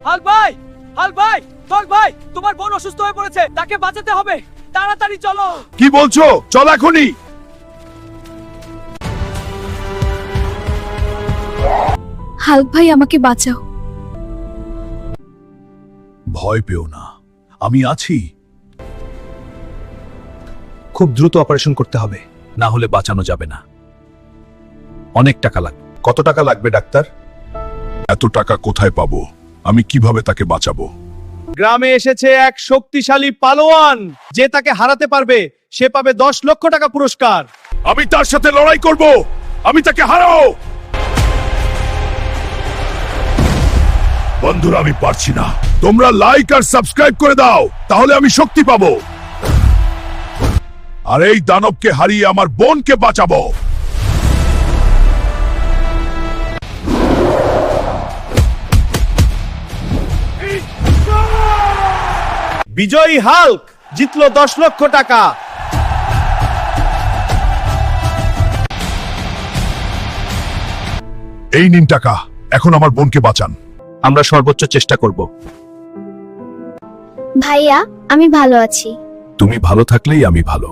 Hulk ভাই, Hulk ভাই, Hulk ভাই, তোমার বোন অসুস্থ হয়ে পড়েছে, তাকে বাঁচাতে হবে, তাড়াতাড়ি চলো। কি বলছো? চল এখনই। হাল্ক ভাই, আমাকে বাঁচাও। ভয় পেও না, আমি আছি। খুব দ্রুত অপারেশন করতে হবে, না হলে বাঁচানো যাবে না। অনেক টাকা লাগবে। কত টাকা লাগবে ডাক্তার? এত টাকা কোথায় পাবো? আমি কিভাবে তাকে বাঁচাবো? গ্রামে এসেছে এক শক্তিশালী পালোয়ান, যে তাকে হারাতে পারবে সে পাবে 10 লক্ষ টাকা পুরস্কার। আমি তার সাথে লড়াই করব, আমি তাকে হারাও। বন্ধুরা, আমি পারছি না। তোমরা লাইক আর সাবস্ক্রাইব করে দাও, তাহলে আমি শক্তি পাবো আর এই দানবকে হারিয়ে আমার বোনকে বাঁচাবো। বিজয়ী হাল্ক জিতলো 10 লক্ষ টাকা। এই নিন টাকা, এখন আমার বোনকে বাঁচান। আমরা সর্বোচ্চ চেষ্টা করব। ভাইয়া, আমি ভালো আছি। তুমি ভালো থাকলেই আমি ভালো।